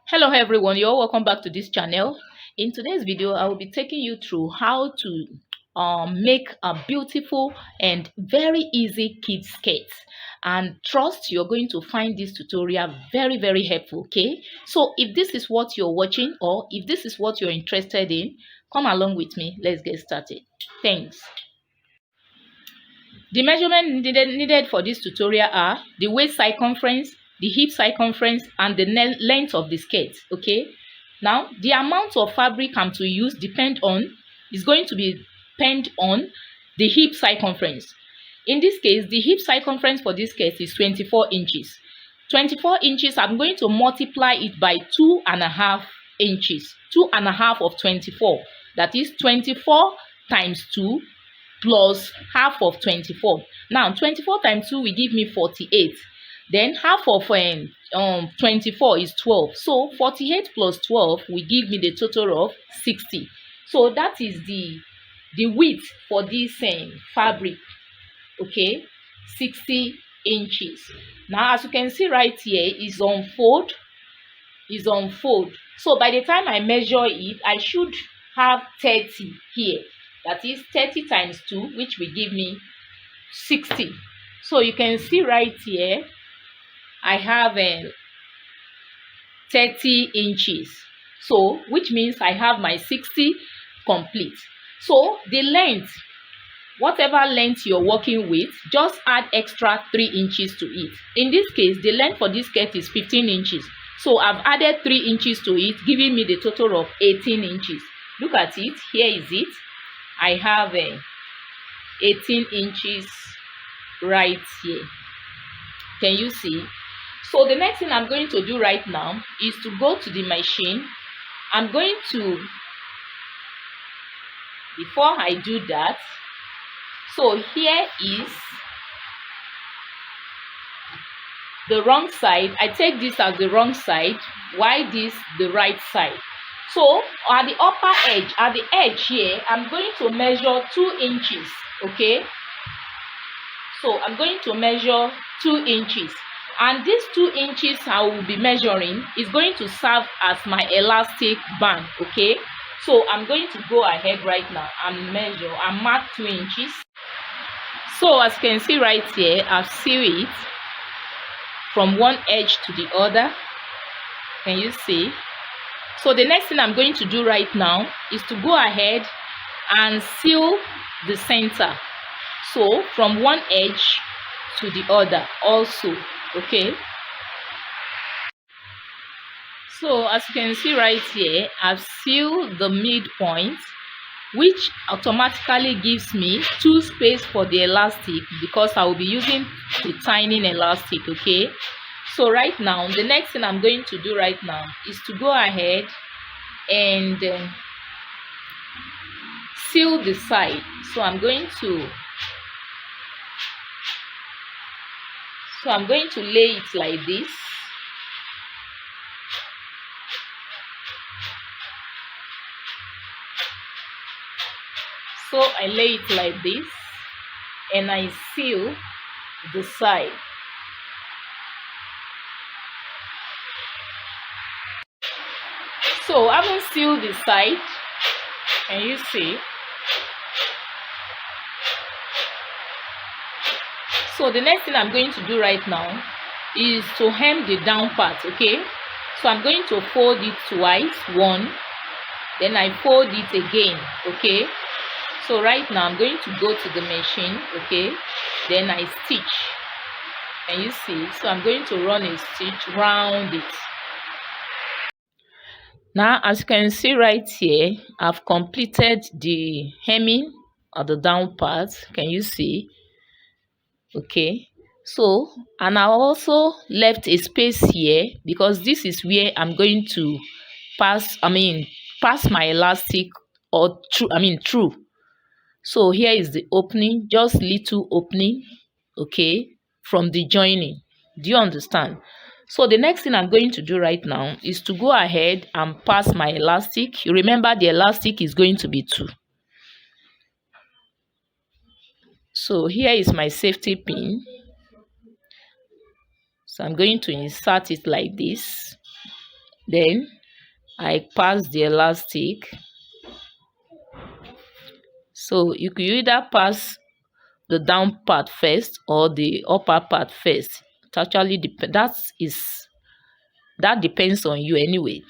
Hello everyone, you're welcome back to this channel. In today's video I will be taking you through how to make a beautiful and very easy kids skirt, and trust you're going to find this tutorial very helpful. Okay, so if this is what you're watching, or if this is what you're interested in, come along with me. Let's get started. Thanks. The measurement needed for this tutorial are the waist circumference, the hip circumference, and the length of the skirt. Okay, now the amount of fabric I'm to use is going to be depend on the hip circumference. In this case, the hip circumference for this skirt is 24 inches. 24 inches, I'm going to multiply it by 2.5 inches. 2.5 of 24, that is 24 times 2 plus half of 24. Now 24 times 2 will give me 48. Then half of 24 is 12. So 48 plus 12 will give me the total of 60. So that is the width for this fabric. Okay, 60 inches. Now as you can see right here, is on fold. So by the time I measure it, I should have 30 here. That is 30 times 2, which will give me 60. So you can see right here, I have 30 inches. So which means I have my 60 complete. So the length, whatever length you're working with, just add extra 3 inches to it. In this case, the length for this skirt is 15 inches. So I've added 3 inches to it, giving me the total of 18 inches. Look at it. Here is it. I have 18 inches right here. Can you see? So the next thing I'm going to do right now is to go to the machine. I'm going to, before I do that, so here is the wrong side. I take this as the wrong side, while this the right side. So at the upper edge, at the edge here, I'm going to measure 2 inches. Okay, so I'm going to measure 2 inches, and this 2 inches I will be measuring is going to serve as my elastic band. Okay, so I'm going to go ahead right now and measure and mark 2 inches. So as you can see right here, I've sealed it from one edge to the other. Can you see? So the next thing I'm going to do right now is to go ahead and seal the center. So from one edge to the other also. Okay. So as you can see right here, I've sealed the midpoint, which automatically gives me 2 space for the elastic, because I will be using the tiny elastic. Okay, so right now the next thing I'm going to do right now is to go ahead and seal the side. So I'm going to lay it like this. So I lay it like this and I seal the side. So I haven't sealed the side. Can you see? So the next thing I'm going to do right now is to hem the down part. Okay, so I'm going to fold it twice. One, then I fold it again. Okay, so right now I'm going to go to the machine. Okay, then I stitch. Can you see? So I'm going to run a stitch round it. Now as you can see right here, I've completed the hemming of the down part. Can you see? Okay, so and I also left a space here, because this is where I'm going to pass my elastic, or through. So here is the opening, just little opening. Okay, from the joining. Do you understand? So the next thing I'm going to do right now is to go ahead and pass my elastic. You remember the elastic is going to be 2. So here is my safety pin. So I'm going to insert it like this. Then I pass the elastic. So you could either pass the down part first or the upper part first. It actually that depends on you anyway.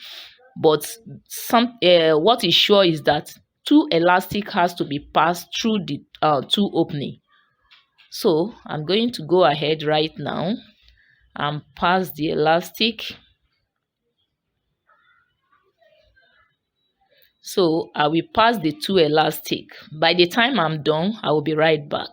But what is sure is that two elastic has to be passed through the two opening. So I'm going to go ahead right now and pass the elastic. So I will pass the two elastic. By the time I'm done, I will be right back.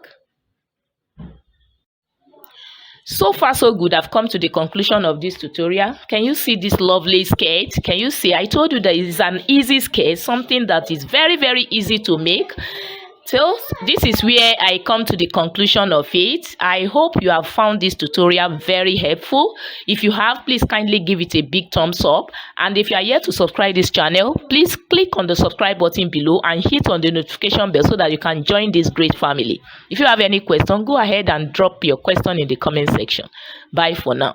So far so good. I've come to the conclusion of this tutorial. Can you see this lovely skirt? Can you see? I told you that it's an easy skirt, something that is very, very easy to make. So this is where I come to the conclusion of it. I hope you have found this tutorial very helpful. If you have, please kindly give it a big thumbs up. And if you are yet to subscribe this channel, please click on the subscribe button below and hit on the notification bell so that you can join this great family. If you have any question, go ahead and drop your question in the comment section. Bye for now.